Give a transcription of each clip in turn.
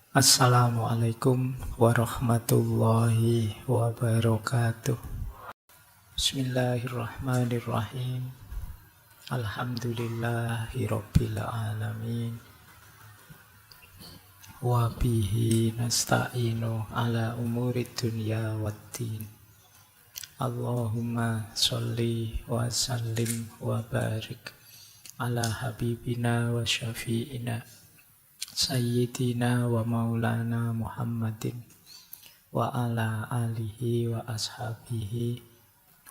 Assalamualaikum warahmatullahi wabarakatuh. Bismillahirrahmanirrahim. Alhamdulillahirabbil alamin. Wa bihi nasta'inu ala umurid dunya waddin. Allahumma sholli wa sallim wa barik ala habibina wa syafi'ina Sayyidina wa maulana Muhammadin wa ala alihi wa ashabihi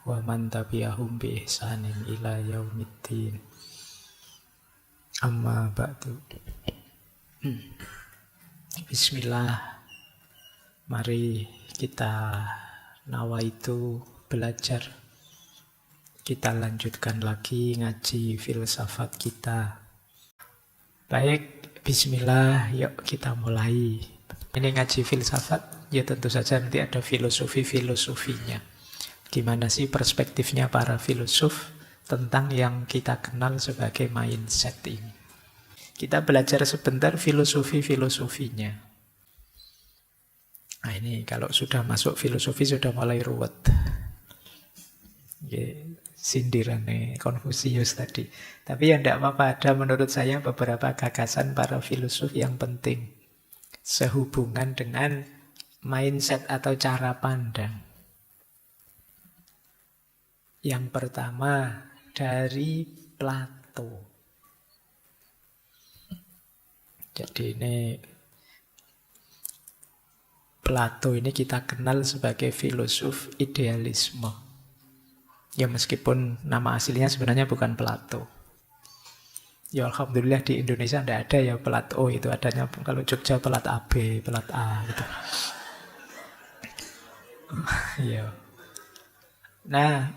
wa man tabi'ahum bi ihsanin ila yaumiddin. Amma ba'du. Bismillah. Mari kita nawaitu belajar. Kita lanjutkan lagi ngaji filsafat kita. Baik, bismillah, yuk kita mulai. Ini ngaji filsafat, ya tentu saja nanti ada filosofi-filosofinya. Gimana sih perspektifnya para filosof tentang yang kita kenal sebagai mindset ini. Kita belajar sebentar filosofi-filosofinya. Nah ini kalau sudah masuk filosofi sudah mulai ruwet. Sindirannya Konfusius tadi. Tapi ya tidak apa-apa, ada menurut saya beberapa gagasan para filosof yang penting sehubungan dengan mindset atau cara pandang. Yang pertama dari Plato. Jadi ini Plato ini kita kenal sebagai filosof idealisme. Ya meskipun nama aslinya sebenarnya bukan Plato. Ya alhamdulillah di Indonesia tidak ada ya pelat O, itu adanya kalau Jogja pelat AB, pelat A gitu. Ya. Nah,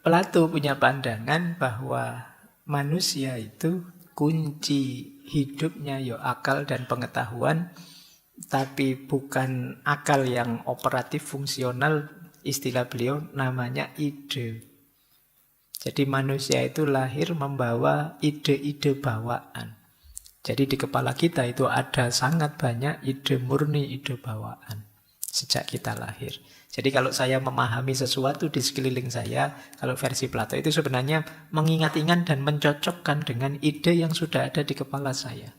Plato punya pandangan bahwa manusia itu kunci hidupnya ya akal dan pengetahuan, tapi bukan akal yang operatif fungsional, istilah beliau namanya ide. Jadi manusia itu lahir membawa ide-ide bawaan. Jadi di kepala kita itu ada sangat banyak ide murni, ide bawaan sejak kita lahir. Jadi kalau saya memahami sesuatu di sekeliling saya, kalau versi Plato itu sebenarnya mengingat-ingat dan mencocokkan dengan ide yang sudah ada di kepala saya.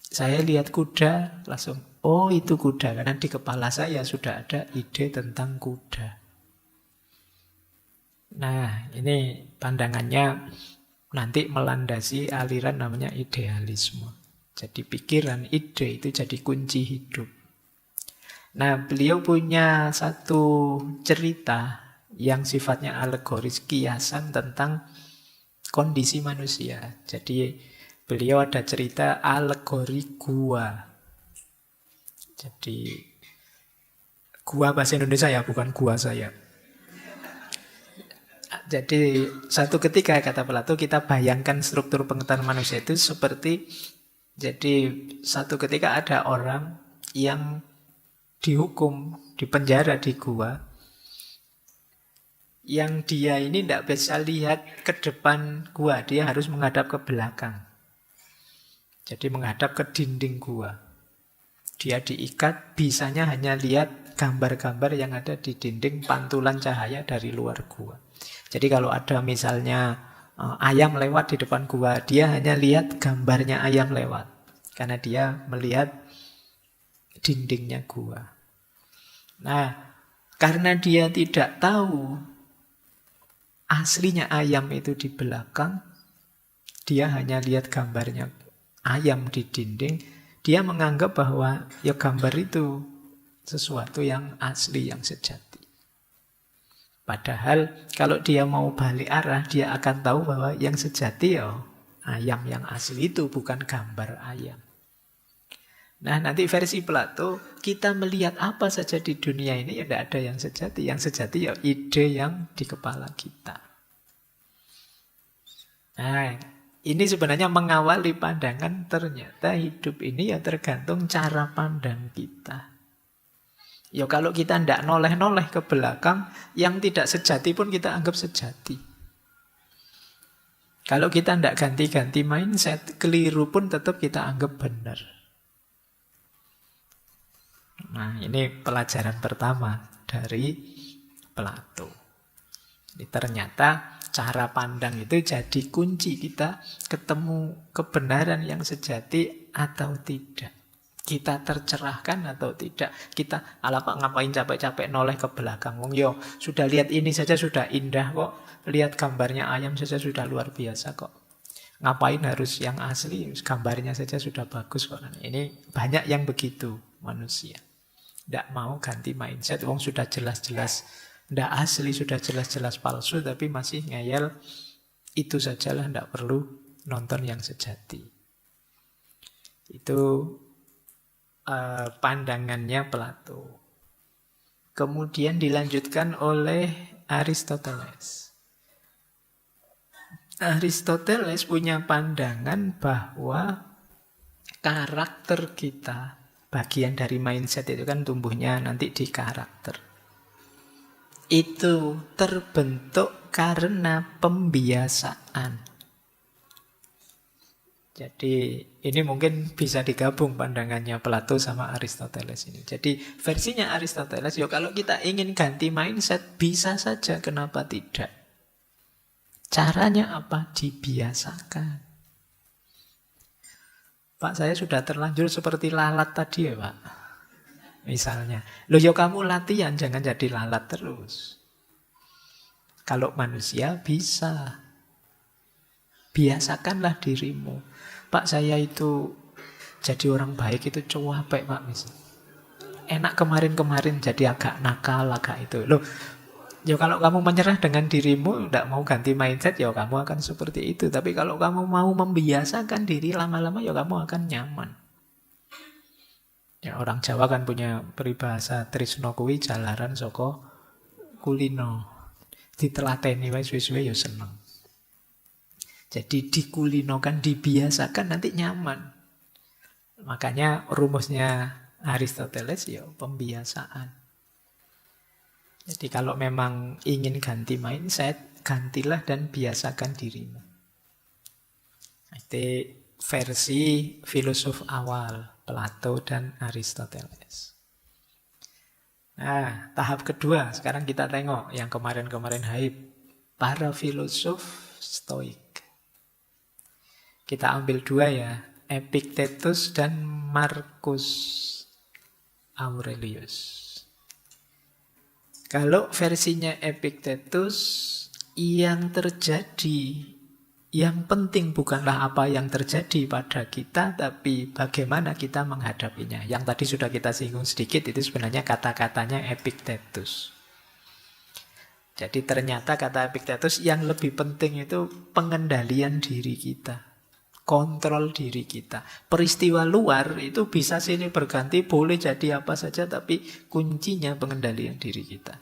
Saya lihat kuda, langsung, oh itu kuda. Karena di kepala saya sudah ada ide tentang kuda. Nah, ini pandangannya nanti melandasi aliran namanya idealisme. Jadi pikiran, ide itu jadi kunci hidup. Nah, beliau punya satu cerita yang sifatnya alegoris, kiasan tentang kondisi manusia. Jadi beliau ada cerita alegori gua. Jadi gua bahasa Indonesia ya, bukan gua saya. Jadi satu ketika kata Plato kita bayangkan struktur pengetahuan manusia itu seperti, jadi satu ketika ada orang yang dihukum, dipenjara di gua, yang dia ini tidak bisa lihat ke depan gua, dia harus menghadap ke belakang. Jadi menghadap ke dinding gua. Dia diikat, bisanya hanya lihat gambar-gambar yang ada di dinding, pantulan cahaya dari luar gua. Jadi kalau ada misalnya ayam lewat di depan gua, dia hanya lihat gambarnya ayam lewat. Karena dia melihat dindingnya gua. Nah, karena dia tidak tahu aslinya ayam itu di belakang, dia hanya lihat gambarnya ayam di dinding, dia menganggap bahwa ya gambar itu sesuatu yang asli, yang sejati. Padahal kalau dia mau balik arah, dia akan tahu bahwa yang sejati ya ayam yang asli itu, bukan gambar ayam. Nah nanti versi Plato, kita melihat apa saja di dunia ini ya tidak ada yang sejati. Yang sejati ya ide yang di kepala kita. Nah ini sebenarnya mengawali pandangan ternyata hidup ini ya tergantung cara pandang kita. Ya kalau kita tidak noleh-noleh ke belakang, yang tidak sejati pun kita anggap sejati. Kalau kita tidak ganti-ganti mindset, keliru pun tetap kita anggap benar. Nah, ini pelajaran pertama dari Plato. Jadi ternyata cara pandang itu jadi kunci kita ketemu kebenaran yang sejati atau tidak. Kita tercerahkan atau tidak. Kita ala pak ngapain capek-capek noleh ke belakang. Wong yo sudah lihat ini saja sudah indah kok. Lihat gambarnya ayam saja sudah luar biasa kok. Ngapain harus yang asli? Gambarnya saja sudah bagus kok. Ini banyak yang begitu manusia. Tidak mau ganti mindset. Wong sudah jelas-jelas tidak asli, sudah jelas-jelas palsu, tapi masih ngeyel. Itu sajalah, tidak perlu nonton yang sejati. Itu pandangannya Plato. Kemudian dilanjutkan oleh Aristoteles. Aristoteles punya pandangan bahwa karakter kita, bagian dari mindset itu kan tumbuhnya nanti di karakter. Itu terbentuk karena pembiasaan. Jadi ini mungkin bisa digabung pandangannya Plato sama Aristoteles ini. Jadi versinya Aristoteles, kalau kita ingin ganti mindset bisa saja, kenapa tidak? Caranya apa? Dibiasakan. Pak, saya sudah terlanjur seperti lalat tadi ya Pak. Misalnya. Kamu latihan, jangan jadi lalat terus. Kalau manusia bisa. Biasakanlah dirimu. Pak, saya itu jadi orang baik itu capek Pak. Misalnya. Enak kemarin-kemarin jadi agak nakal, agak itu. Kalau kamu menyerah dengan dirimu, tidak mau ganti mindset, kamu akan seperti itu. Tapi kalau kamu mau membiasakan diri lama-lama, kamu akan nyaman. Orang Jawa kan punya peribahasa tresno kuwi jalaran saka kulino. Ditelateni wae suwe-suwe seneng. Jadi dikulinokan, dibiasakan, nanti nyaman. Makanya rumusnya Aristoteles pembiasaan. Jadi kalau memang ingin ganti mindset, gantilah dan biasakan dirimu. Itu versi filosof awal, Plato dan Aristoteles. Nah, tahap kedua, sekarang kita tengok yang kemarin-kemarin hype. Para filosof Stoik. Kita ambil dua ya, Epictetus dan Marcus Aurelius. Kalau versinya Epictetus, yang terjadi, yang penting bukanlah apa yang terjadi pada kita, tapi bagaimana kita menghadapinya. Yang tadi sudah kita singgung sedikit, itu sebenarnya kata-katanya Epictetus. Jadi ternyata kata Epictetus yang lebih penting itu pengendalian diri kita. Kontrol diri kita. Peristiwa luar itu bisa silih berganti, boleh jadi apa saja, tapi kuncinya pengendalian diri kita.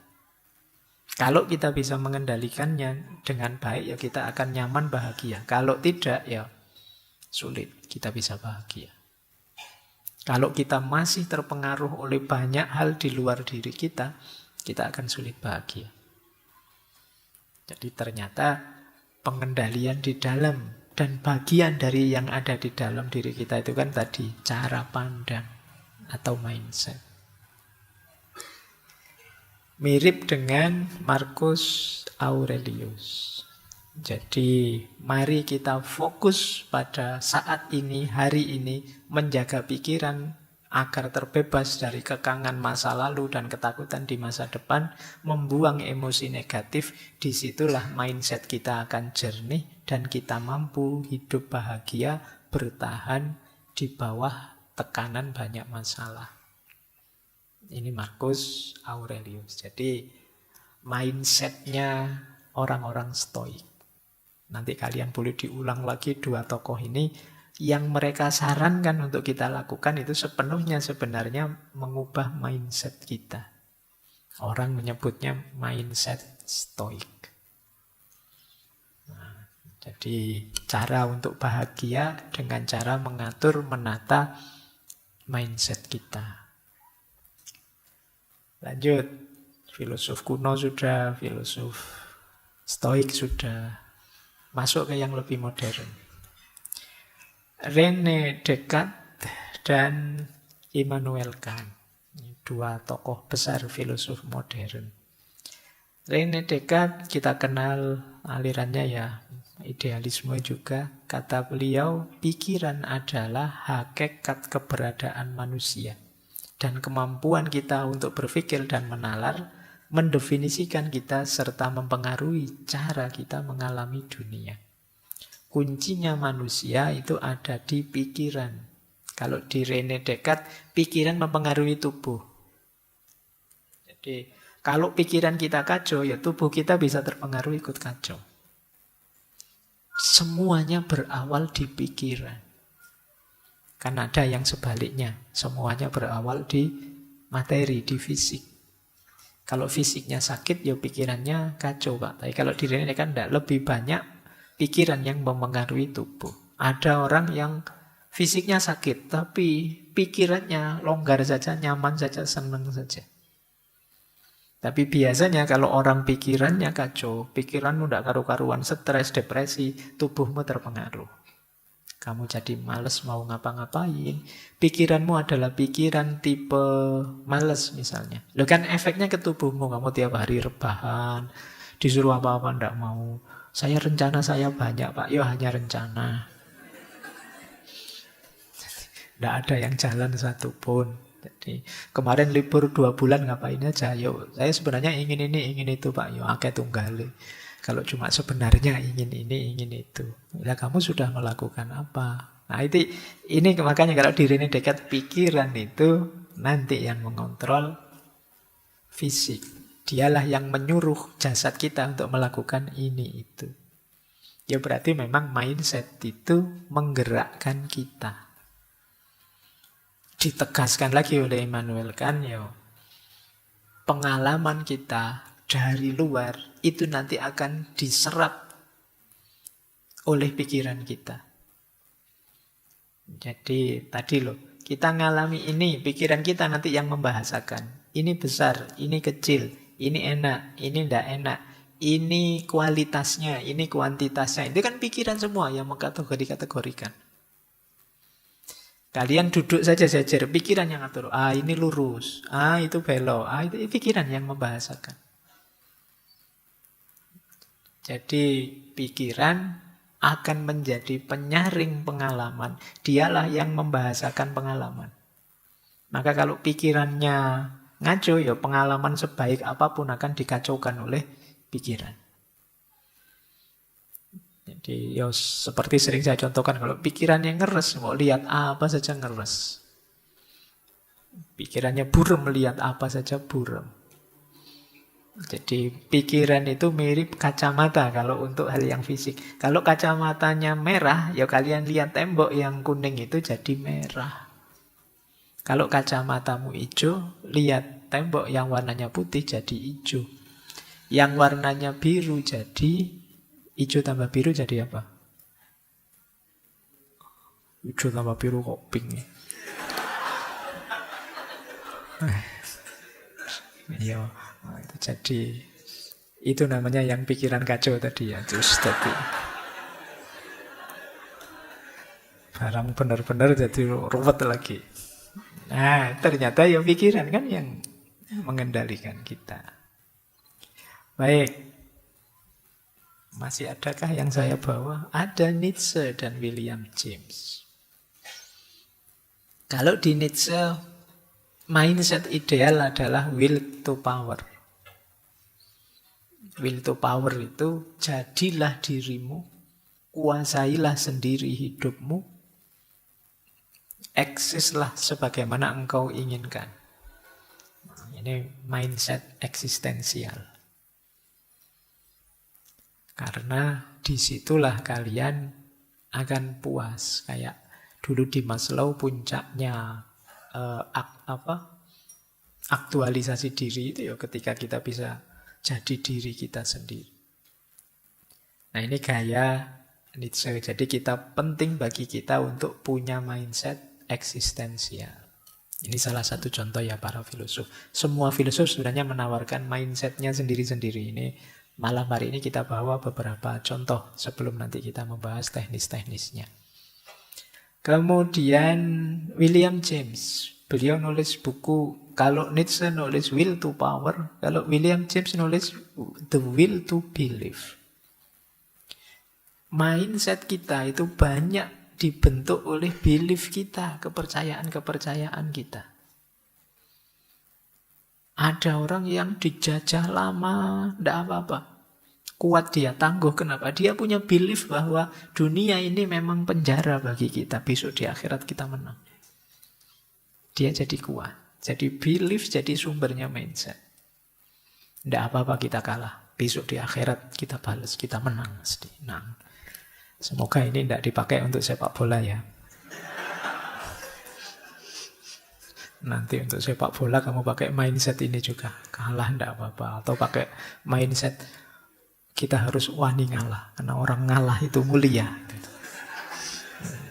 Kalau kita bisa mengendalikannya dengan baik, kita akan nyaman, bahagia. Kalau tidak, sulit kita bisa bahagia. Kalau kita masih terpengaruh oleh banyak hal di luar diri kita akan sulit bahagia. Jadi ternyata pengendalian di dalam dan bagian dari yang ada di dalam diri kita itu kan tadi cara pandang atau mindset. Mirip dengan Marcus Aurelius. Jadi mari kita fokus pada saat ini, hari ini, menjaga pikiran agar terbebas dari kekangan masa lalu dan ketakutan di masa depan, membuang emosi negatif. Disitulah mindset kita akan jernih dan kita mampu hidup bahagia, bertahan di bawah tekanan banyak masalah. Ini Marcus Aurelius. Jadi mindsetnya orang-orang Stoik. Nanti kalian boleh diulang lagi dua tokoh ini. Yang mereka sarankan untuk kita lakukan itu sepenuhnya sebenarnya mengubah mindset kita. Orang menyebutnya mindset Stoik. Nah, jadi cara untuk bahagia dengan cara mengatur, menata mindset kita. Lanjut, filosof kuno sudah, filosof Stoik sudah, masuk ke yang lebih modern. René Descartes dan Immanuel Kant. dua tokoh besar filosof modern. René Descartes kita kenal alirannya ya idealisme juga. Kata beliau, pikiran adalah hakikat keberadaan manusia. Dan kemampuan kita untuk berpikir dan menalar mendefinisikan kita serta mempengaruhi cara kita mengalami dunia. Kuncinya manusia itu ada di pikiran. Kalau di René Descartes, pikiran mempengaruhi tubuh. Jadi kalau pikiran kita kacau, ya tubuh kita bisa terpengaruh ikut kacau. Semuanya berawal di pikiran. Kan ada yang sebaliknya. Semuanya berawal di materi, di fisik. Kalau fisiknya sakit, ya pikirannya kacau, Pak. Tapi kalau diri ini kan tidak, lebih banyak pikiran yang mempengaruhi tubuh. Ada orang yang fisiknya sakit, tapi pikirannya longgar saja, nyaman saja, senang saja. Tapi biasanya kalau orang pikirannya kacau, pikiranmu tidak karu-karuan, stres, depresi, tubuhmu terpengaruh. Kamu jadi malas mau ngapa-ngapain. Pikiranmu adalah pikiran tipe malas misalnya. Loh kan efeknya ke tubuhmu, kamu tiap hari rebahan, disuruh apa-apa tidak mau. Saya rencana saya banyak, Pak. Ya hanya rencana. Tidak ada yang jalan satupun. Jadi kemarin libur 2 bulan ngapain aja? Yo, saya sebenarnya ingin ini, ingin itu, Pak. Yo, akeh tunggale. Kalau cuma sebenarnya ingin ini, ingin itu. Ya kamu sudah melakukan apa? Nah ini makanya kalau diri ini dekat pikiran itu nanti yang mengontrol fisik. Dialah yang menyuruh jasad kita untuk melakukan ini itu. Ya berarti memang mindset itu menggerakkan kita. Ditegaskan lagi oleh Immanuel Kant, ya, pengalaman kita dari luar itu nanti akan diserap oleh pikiran kita. Jadi tadi loh, kita ngalami ini, pikiran kita nanti yang membahasakan. Ini besar, ini kecil, ini enak, ini tidak enak, ini kualitasnya, ini kuantitasnya. Itu kan pikiran semua yang mengkategorikan. Kalian duduk saja sejajar, pikiran yang ngatur. Ini lurus, itu belok, itu pikiran yang membahasakan. Jadi pikiran akan menjadi penyaring pengalaman. Dialah yang membahasakan pengalaman. Maka kalau pikirannya ngaco, ya pengalaman sebaik apapun akan dikacaukan oleh pikiran. Jadi ya seperti sering saya contohkan, kalau pikiran yang ngeres, mau lihat apa saja ngeres. Pikirannya buram, melihat apa saja buram. Jadi pikiran itu mirip kacamata kalau untuk hal yang fisik. Kalau kacamatanya merah, ya kalian lihat tembok yang kuning itu jadi merah. Kalau kacamatamu hijau, lihat tembok yang warnanya putih jadi hijau. Yang warnanya biru jadi hijau tambah biru jadi apa? Hijau tambah biru kok pink. Iya, itu jadi itu namanya yang pikiran kacau tadi ya. Terus tadi barang benar-benar jadi ruwet lagi. Nah, ternyata ya pikiran kan yang mengendalikan kita. Baik. Masih adakah yang saya bawa? Ada Nietzsche dan William James. Kalau di Nietzsche, mindset ideal adalah will to power. Will to power itu jadilah dirimu, kuasailah sendiri hidupmu, eksislah sebagaimana engkau inginkan. Ini mindset eksistensial. Karena disitulah kalian akan puas. Kayak dulu di Maslow puncaknya aktualisasi diri itu ya ketika kita bisa jadi diri kita sendiri. Nah ini gaya Nietzsche. Jadi penting bagi kita untuk punya mindset eksistensial. Ini salah satu contoh ya para filosof. Semua filosof sebenarnya menawarkan mindsetnya sendiri-sendiri. Ini malam hari ini kita bawa beberapa contoh sebelum nanti kita membahas teknis-teknisnya. Kemudian William James. Beliau nulis buku, kalau Nietzsche nulis Will to Power, kalau William James nulis The Will to Believe. Mindset kita itu banyak dibentuk oleh belief kita, kepercayaan-kepercayaan kita. Ada orang yang dijajah lama, tidak apa-apa. Kuat dia, tangguh. Kenapa? Dia punya belief bahwa dunia ini memang penjara bagi kita. Besok di akhirat kita menang. Dia jadi kuat. Jadi belief jadi sumbernya mindset. Tidak apa-apa kita kalah. Besok di akhirat kita balas, kita menang. Mesti. Nah, semoga ini tidak dipakai untuk sepak bola ya. Nanti untuk sepak bola kamu pakai mindset ini juga. Kalah tidak apa-apa. Atau pakai mindset kita harus wani ngalah. Karena orang ngalah itu mulia.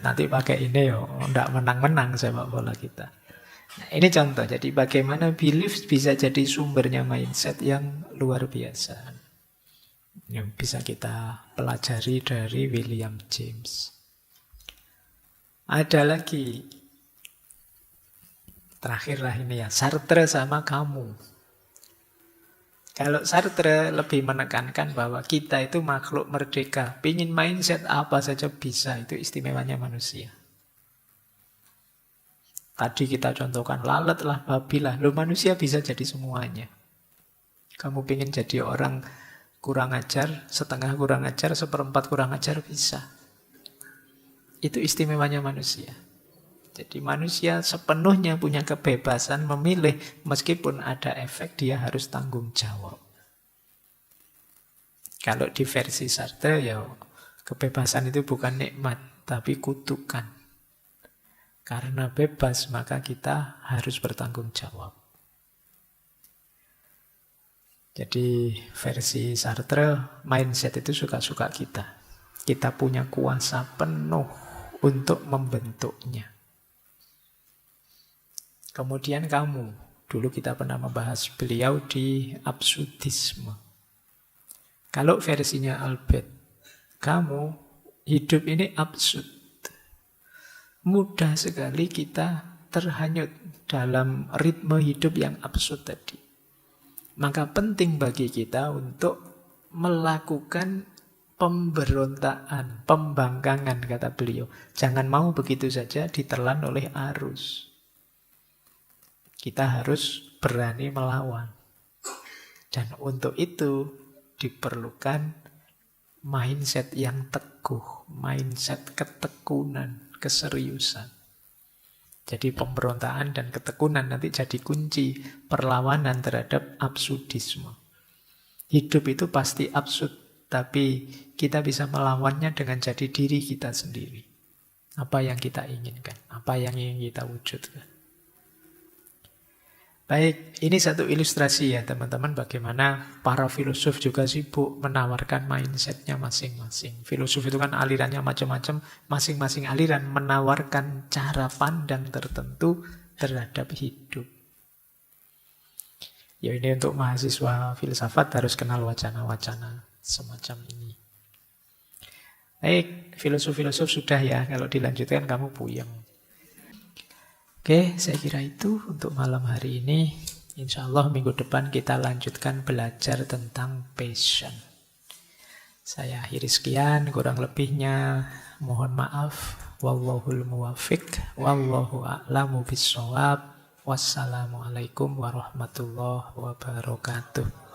Nanti pakai ini ya, tidak menang-menang sepak bola kita. Nah, ini contoh. Jadi bagaimana belief bisa jadi sumbernya mindset yang luar biasa. Yang bisa kita pelajari dari William James. Ada lagi. Terakhirlah ini ya, Sartre sama kamu. Kalau Sartre lebih menekankan bahwa kita itu makhluk merdeka. Pingin mindset apa saja bisa, itu istimewanya manusia. Tadi kita contohkan lalat lah, babi lah. Loh, manusia bisa jadi semuanya. Kamu pingin jadi orang kurang ajar, setengah kurang ajar, seperempat kurang ajar, bisa. Itu istimewanya manusia. Jadi manusia sepenuhnya punya kebebasan memilih, meskipun ada efek dia harus tanggung jawab. Kalau di versi Sartre ya kebebasan itu bukan nikmat, tapi kutukan. Karena bebas maka kita harus bertanggung jawab. Jadi versi Sartre, mindset itu suka-suka kita. Kita punya kuasa penuh untuk membentuknya. Kemudian kamu, dulu kita pernah membahas beliau di absurdisme. Kalau versinya Albert, kamu hidup ini absurd. Mudah sekali kita terhanyut dalam ritme hidup yang absurd tadi. Maka penting bagi kita untuk melakukan pemberontakan, pembangkangan kata beliau. Jangan mau begitu saja ditelan oleh arus. Kita harus berani melawan. Dan untuk itu diperlukan mindset yang teguh, mindset ketekunan, keseriusan. Jadi pemberontakan dan ketekunan nanti jadi kunci perlawanan terhadap absurdisme. Hidup itu pasti absurd, tapi kita bisa melawannya dengan jadi diri kita sendiri. Apa yang kita inginkan, apa yang ingin kita wujudkan. Baik, ini satu ilustrasi ya teman-teman bagaimana para filosof juga sibuk menawarkan mindsetnya masing-masing. Filosof itu kan alirannya macam-macam, masing-masing aliran menawarkan cara pandang tertentu terhadap hidup. Ya ini untuk mahasiswa filsafat harus kenal wacana-wacana semacam ini. Baik, filosof-filosof sudah ya, kalau dilanjutkan kamu puyeng. Oke, saya kira itu untuk malam hari ini. Insya Allah minggu depan kita lanjutkan belajar tentang passion. Saya akhiri sekian, kurang lebihnya mohon maaf. Wallahul muwaffiq, wallahu a'lamu bissawab. Wassalamualaikum warahmatullahi wabarakatuh.